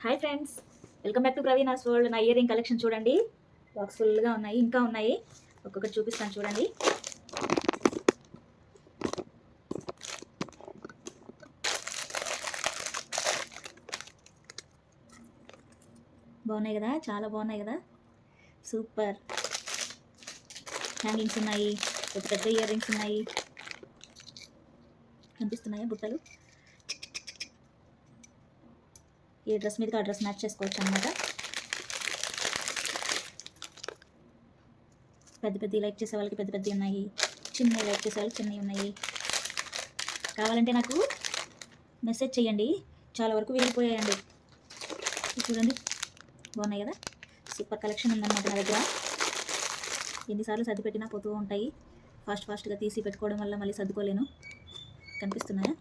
Hi friends, welcome back to Praveena's world. నా ear ring collection చూడండి. Box ఫుల్గా ఉన్నాయి, ఇంకా ఉన్నాయి. ఒక్కొక్కటి చూపిస్తాను చూడండి. బాగున్నాయి కదా, చాలా బాగున్నాయి కదా, సూపర్. హ్యాంగింగ్స్ ఉన్నాయి, పెద్ద పెద్ద ఇయర్ రింగ్స్ ఉన్నాయి. కనిపిస్తున్నాయా బుట్టలు? ఏ డ్రెస్ మీదకి ఆ డ్రెస్ మ్యాచ్ చేసుకోవచ్చు అనమాట. పెద్ద పెద్ద లైక్ చేసే వాళ్ళకి పెద్ద పెద్దవి ఉన్నాయి, చిన్నవి లైక్ చేసే వాళ్ళకి చిన్నవి ఉన్నాయి. కావాలంటే నాకు మెసేజ్ చేయండి, చాలా వరకు వెళ్ళిపోయాయండి. చూడండి, బాగున్నాయి కదా, సూపర్ కలెక్షన్ ఉందన్నమాట నా దగ్గర. ఎన్నిసార్లు సర్ది పెట్టినా పోతూ ఉంటాయి. ఫాస్ట్గా తీసి పెట్టుకోవడం వల్ల మళ్ళీ సర్దుకోలేను. కనిపిస్తున్నాయా?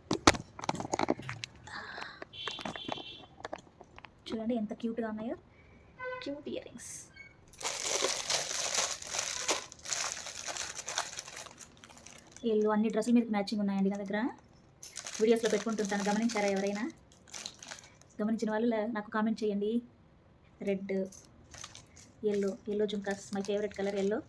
చూడండి ఎంత క్యూట్గా ఉన్నాయో, క్యూట్ ఇయర్ రింగ్స్. వీళ్ళు అన్ని డ్రెస్సుల మీద మ్యాచింగ్ ఉన్నాయండి నా దగ్గర. వీడియోస్లో పెట్టుకుంటుంటాను, గమనించారా ఎవరైనా? గమనించిన వాళ్ళు నాకు కామెంట్ చేయండి. Red, yellow jhumkas, my favourite colour yellow.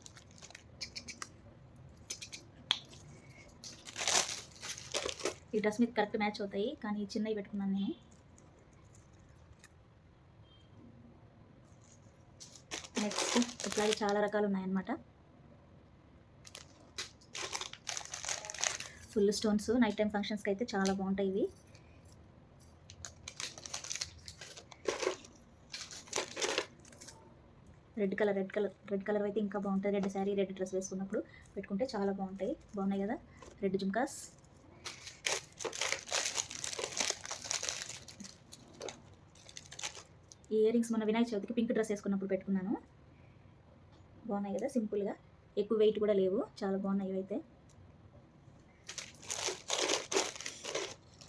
ఈ డ్రెస్ మీద కరెక్ట్ మ్యాచ్ అవుతాయి, కానీ చిన్నవి పెట్టుకున్నాను నేను. నెక్స్ట్ ఇట్లాగే చాలా రకాలు ఉన్నాయన్నమాట. ఫుల్ స్టోన్స్, నైట్ టైం ఫంక్షన్స్కి అయితే చాలా బాగుంటాయి ఇవి. రెడ్ కలర్ అయితే ఇంకా బాగుంటుంది. రెడ్ శారీ, రెడ్ డ్రెస్ వేసుకున్నప్పుడు పెట్టుకుంటే చాలా బాగుంటాయి. బాగున్నాయి కదా, రెడ్ జుమ్కాస్. ఈ ఇయర్ రింగ్స్ మొన్న వినాయక చవితికి పింక్ డ్రెస్ వేసుకున్నప్పుడు పెట్టుకున్నాను. బాగున్నాయి కదా, సింపుల్గా, ఎక్కువ వెయిట్ కూడా లేవు, చాలా బాగున్నాయి ఇవి అయితే.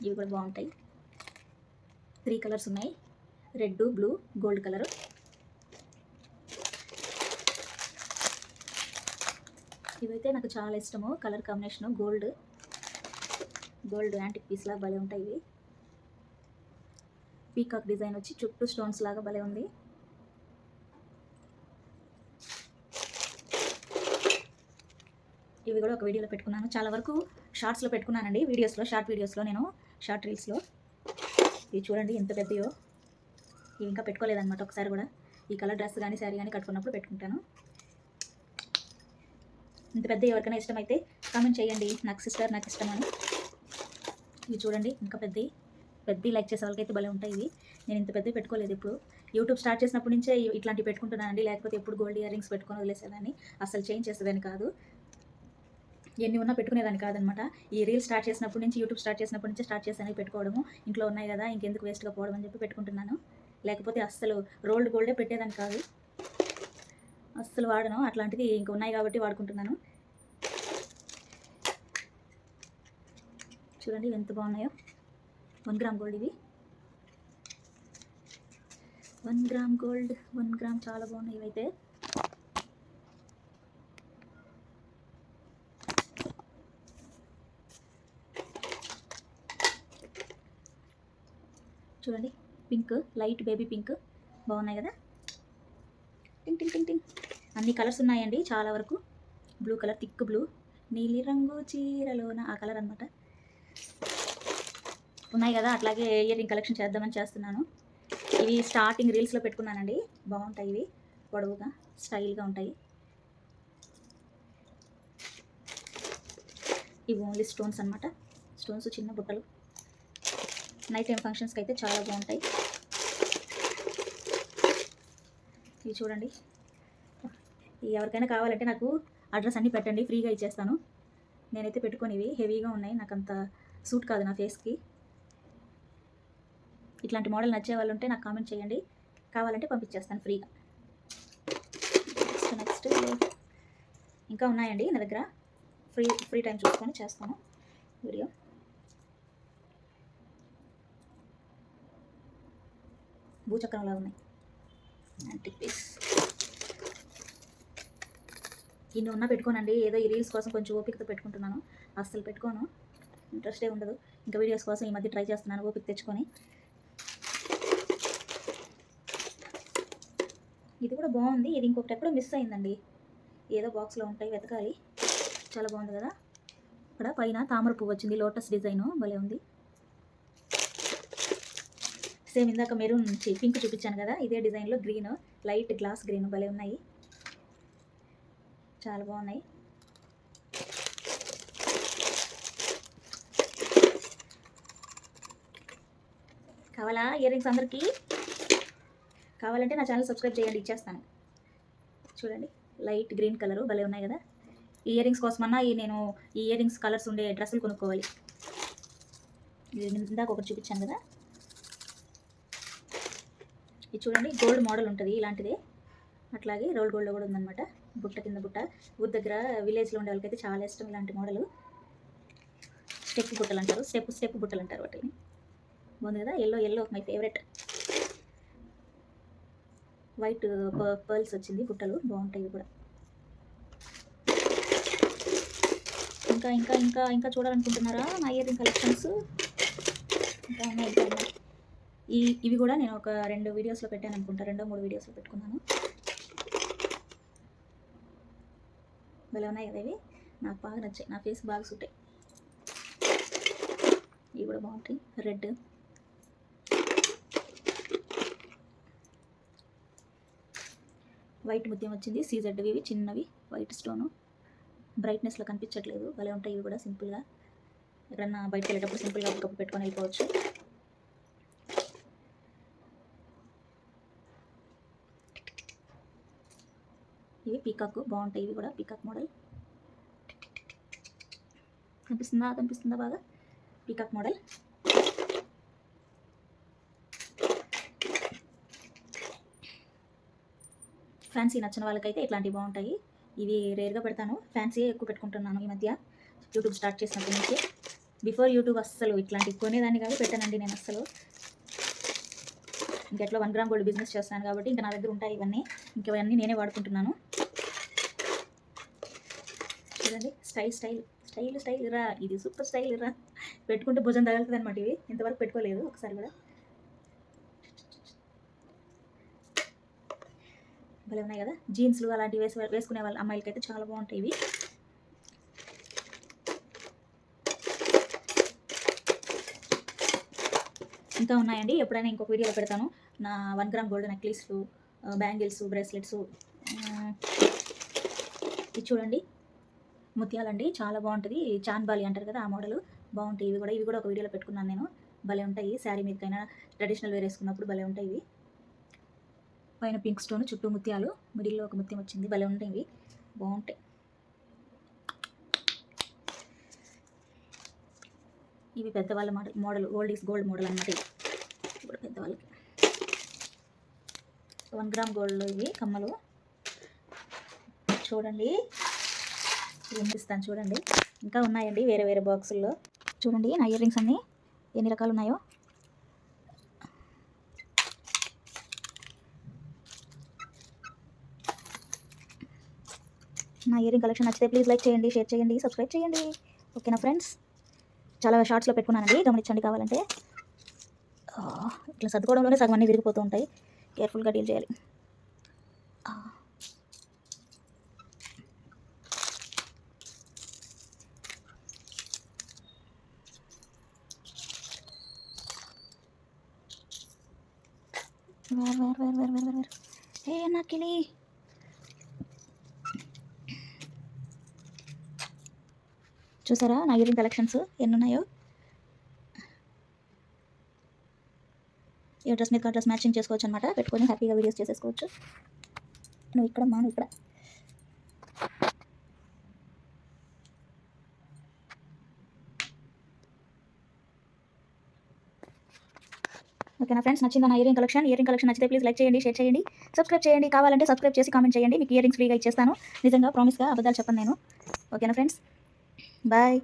ఇవి కూడా బాగుంటాయి. 3 కలర్స్ ఉన్నాయి, రెడ్, బ్లూ, గోల్డ్ కలరు. ఇవైతే నాకు చాలా ఇష్టము, colour combination. Gold antique piece లాగా భలే ఉంటాయి ఇవి. పీకాక్ డిజైన్ వచ్చి చుట్టూ స్టోన్స్ లాగా భలే ఉంది. ఇవి కూడా ఒక వీడియోలో పెట్టుకున్నాను, చాలా వరకు షార్ట్స్లో పెట్టుకున్నానండి. షార్ట్ వీడియోస్లో నేను షార్ట్ రీల్స్లో. ఇవి చూడండి ఎంత పెద్దయో. ఇవి ఇంకా పెట్టుకోలేదన్నమాట ఒకసారి కూడా. ఈ కలర్ డ్రెస్ కానీ శారీ కానీ కట్టుకున్నప్పుడు పెట్టుకుంటాను. ఇంత పెద్ద ఎవరికైనా ఇష్టమైతే కామెంట్ చేయండి, నాకు సిస్టర్ నాకు ఇష్టం అని. ఇవి చూడండి ఇంకా పెద్ద లైక్ చేసే వాళ్ళకైతే భలే ఉంటాయి ఇవి. నేను ఇంత పెద్దవి పెట్టుకోలేదు ఇప్పుడు. యూట్యూబ్ స్టార్ట్ చేసినప్పటి నుంచే ఇట్లాంటివి పెట్టుకుంటున్నానండి. లేకపోతే ఎప్పుడు గోల్డ్ ఇయర్ రింగ్స్ పెట్టుకొని వదిలేసేదాన్ని, అసలు చేంజ్ చేసేదాన్ని కాదు. ఎన్ని ఉన్నా పెట్టుకునేదాన్ని కాదనమాట. ఈ రీల్ స్టార్ట్ చేసినప్పటి నుంచి, యూట్యూబ్ స్టార్ట్ చేసినప్పటి నుంచి స్టార్ట్ చేశాను పెట్టుకోవడము. ఇంట్లో ఉన్నాయి కదా, ఇంకెందుకు వేస్ట్గా పోవడం అని చెప్పి పెట్టుకుంటున్నాను. లేకపోతే అస్సలు రోల్డ్ గోల్డే పెట్టేదాన్ని కాదు, అస్సలు వాడను. అట్లాంటిది ఇంక ఉన్నాయి కాబట్టి వాడుకుంటున్నాను. చూడండి ఎంత బాగున్నాయో. 1 గ్రామ్ గోల్డ్ ఇవి. 1 గ్రామ్ గోల్డ్, 1 గ్రామ్ చాలా బాగున్నాయి ఇవైతే. చూడండి పింక్, లైట్ బేబీ పింక్, బాగున్నాయి కదా. టింగ్ టింగ్ టింగ్ టింగ్. అన్ని కలర్స్ ఉన్నాయండి చాలా వరకు. బ్లూ కలర్, థిక్ బ్లూ, నీలి రంగు చీరలోన, ఆ కలర్ అనమాట. ఉన్నాయి కదా, అట్లాగే ఇయర్ రింగ్ కలెక్షన్ చేద్దామని చేస్తున్నాను. ఇవి స్టార్టింగ్ రీల్స్లో పెట్టుకున్నానండి. బాగుంటాయి ఇవి, పొడవుగా స్టైల్గా ఉంటాయి. ఇవి ఓన్లీ స్టోన్స్ అనమాట. స్టోన్స్ చిన్న బుట్టలు. నైట్ టైం ఫంక్షన్స్కి అయితే చాలా బాగుంటాయి. ఇవి చూడండి. ఎవరికైనా కావాలంటే నాకు అడ్రస్ అన్నీ పెట్టండి, ఫ్రీగా ఇచ్చేస్తాను. నేనైతే పెట్టుకునేవి హెవీగా ఉన్నాయి, నాకు అంత సూట్ కాదు నా ఫేస్కి. ఇట్లాంటి మోడల్ నచ్చే వాళ్ళు ఉంటే నాకు కామెంట్ చేయండి, కావాలంటే పంపించేస్తాను ఫ్రీగా. నెక్స్ట్ ఇంకా ఉన్నాయండి నా దగ్గర. ఫ్రీ టైం చూసుకొని చేస్తాను వీడియో. భూచక్రంలా ఉన్నాయి, యాంటిక్ పీస్. ఇన్ని ఉన్నా పెట్టుకోనండి, ఏదో ఈ రీల్స్ కోసం కొంచెం ఓపికతో పెట్టుకుంటున్నాను. అస్సలు పెట్టుకోను, ఇంట్రెస్టే ఉండదు. ఇంకా వీడియోస్ కోసం ఈ మధ్య ట్రై చేస్తున్నాను ఓపిక తెచ్చుకొని. ఇది కూడా బాగుంది. ఇది ఇంకొకటి ఎక్కడో మిస్ అయిందండి, ఏదో బాక్స్లో ఉంటాయి, వెతకాలి. చాలా బాగుంది కదా. ఇక్కడ పైన తామర పువ్వు వచ్చింది, లోటస్ డిజైను భలే ఉంది. సేమ్ ఇందాక మెరూన్ పింక్ చూపించాను కదా, ఇదే డిజైన్లో గ్రీన్, లైట్ గ్లాస్ గ్రీన్ భలే ఉన్నాయి, చాలా బాగున్నాయి. కావాలా ఇయర్ రింగ్స్? అందరికీ కావాలంటే నా ఛానల్ సబ్స్క్రైబ్ చేయండి, ఇచ్చేస్తాను. చూడండి లైట్ గ్రీన్ కలరు భలే ఉన్నాయి కదా. ఇయర్ రింగ్స్ కోసమన్నా నేను ఈ ఇయర్ రింగ్స్ కలర్స్ ఉండే డ్రెస్సులు కొనుక్కోవాలి. ఇందాక ఒకటి చూపించాను కదా, ఇది చూడండి గోల్డ్ మోడల్ ఉంటుంది ఇలాంటిదే, అట్లాగే రోల్ గోల్డ్లో కూడా ఉందన్నమాట. బుట్ట కింద బుట్ట, ఊరి దగ్గర విలేజ్లో ఉండే వాళ్ళకైతే చాలా ఇష్టం ఇలాంటి మోడలు. స్టెప్ బుట్టలు అంటారు, స్టెప్ బుట్టలు అంటారు వాటిని. బాగుంది కదా, yellow my favourite. White pearls వచ్చింది బుట్టలు, బాగుంటాయి ఇవి కూడా. ఇంకా ఇంకా ఇంకా ఇంకా చూడాలనుకుంటున్నారా నా ఇయర్ రింగ్ కలెక్షన్స్? ఇంకా ఉన్నాయి. ఇవి కూడా నేను ఒక 2 వీడియోస్లో పెట్టాను అనుకుంటా, 2-3 వీడియోస్లో పెట్టుకున్నాను. భలే ఉన్నాయి కదా ఇవి, నాకు బాగా నచ్చాయి, నా ఫేస్ బాగా సూట్ అయ్యి. ఇవి కూడా బాగుంటాయి, రెడ్. వైట్ ముత్యం వచ్చింది, సీజెడ్ ఇవి చిన్నవి, వైట్ స్టోను, బ్రైట్నెస్లో కనిపించట్లేదు, భలే ఉంటాయి ఇవి కూడా. సింపుల్గా ఎక్కడన్నా బయటకు వెళ్ళేటప్పుడు సింపుల్గా ఒక కప్పు పెట్టుకొని వెళ్ళిపోవచ్చు. ఇవి పీకాక్ బాగుంటాయి, ఇవి కూడా పీకాక్ మోడల్. కనిపిస్తుందా బాగా? Peacock model. ఫ్యాన్సీ నచ్చిన వాళ్ళకైతే ఇట్లాంటివి బాగుంటాయి. ఇవి రేర్గా పెడతాను, ఫ్యాన్సీ ఎక్కువ పెట్టుకుంటున్నాను ఈ మధ్య, యూట్యూబ్ స్టార్ట్ చేసినప్పటి నుంచి. బిఫోర్ యూట్యూబ్ అస్సలు ఇట్లాంటివి కొనేదాన్ని కాదు, పెట్టానండి నేను అస్సలు. ఇంకెట్లో 1 గ్రామ్ గోల్డ్ బిజినెస్ చేస్తున్నాను కాబట్టి ఇంకా నా దగ్గర ఉంటాయి ఇవన్నీ, ఇంకవన్నీ నేనే వాడుకుంటున్నాను. చూడండి స్టైల్ రా, ఇది సూపర్ స్టైల్ రా, పెట్టుకుంటే భుజం తగులుతుంది అనమాట. ఇవి ఇంతవరకు పెట్టుకోలేదు ఒకసారి కూడా, భలే ఉన్నాయి కదా. జీన్స్లు అలాంటివి వేసుకునే వాళ్ళ అమ్మాయిలకి అయితే చాలా బాగుంటాయి ఇవి. ఇంకా ఉన్నాయండి, ఎప్పుడైనా ఇంకొక వీడియోలో పెడతాను. నా 1 గ్రామ్ గోల్డ్ నెక్లెస్లు, బ్యాంగిల్స్, బ్రేస్లెట్స్. ఇది చూడండి ముత్యాలండి, చాలా బాగుంటుంది, చాన్బాలి అంటారు కదా ఆ మోడల్, బాగుంటాయి ఇవి కూడా. ఇవి కూడా ఒక వీడియోలో పెట్టుకున్నాను నేను, భలే ఉంటాయి. శారీ మీదకైనా ట్రెడిషనల్ వేర్ వేసుకున్నప్పుడు భలే ఉంటాయి ఇవి. పైన పింక్ స్టోన్, చుట్టూ ముత్యాలు, మిడిల్లో ఒక ముత్యం వచ్చింది, భలే ఉంటాయి ఇవి, బాగుంటాయి. ఇవి పెద్దవాళ్ళ model, old is gold model అన్నమాట. ఇవి కూడా పెద్దవాళ్ళకి 1 గ్రామ్ గోల్డ్ ఇవి కమ్మలు. చూడండి చూపిస్తాను, చూడండి ఇంకా ఉన్నాయండి వేరే వేరే బాక్సుల్లో. చూడండి నా ఇయర్ రింగ్స్ అన్నీ ఎన్ని రకాలు ఉన్నాయో. నా ఇయర్ రింగ్ కలెక్షన్ నచ్చితే ప్లీజ్ లైక్ చేయండి, షేర్ చేయండి, సబ్స్క్రైబ్ చేయండి. ఓకేనా ఫ్రెండ్స్? చాలా షార్ట్స్లో పెట్టుకున్నానండి, గమనించండి కావాలంటే. ఇట్లా సర్దుకోవడంలోనే సగం అన్నీ విరిగిపోతూ ఉంటాయి, కేర్ఫుల్గా డీల్ చేయాలి. వేర్ ఏ నాకిలి. చూసారా నా ఇయర్ రింగ్ కలెక్షన్స్ ఎన్ని ఉన్నాయో? ఏ డ్రెస్ మీద డ్రెస్ మ్యాచింగ్ చేసుకోవచ్చు అనమాట, పెట్టుకొని హ్యాపీగా వీడియోస్ చేసేసుకోవచ్చు. నువ్వు ఇక్కడ నువ్వు ఇక్కడ. ఓకేనా ఫ్రెండ్స్? నచ్చిందా నా ear ring collection? Ear ring collection నచ్చితే ప్లీజ్ లైక్ చేయండి, షేర్ చేయండి, సబ్స్క్రైబ్ చేయండి. కావాలంటే సబ్స్క్రైబ్ చేసి కామెంట్ చేయండి, మీకు ఇయర్ రింగ్స్ ఫ్రీగా ఇచ్చేస్తాను. నిజంగా ప్రామిస్గా అబద్ధాలు చెప్పను నేను. ఓకేనా ఫ్రెండ్స్? బాయ్.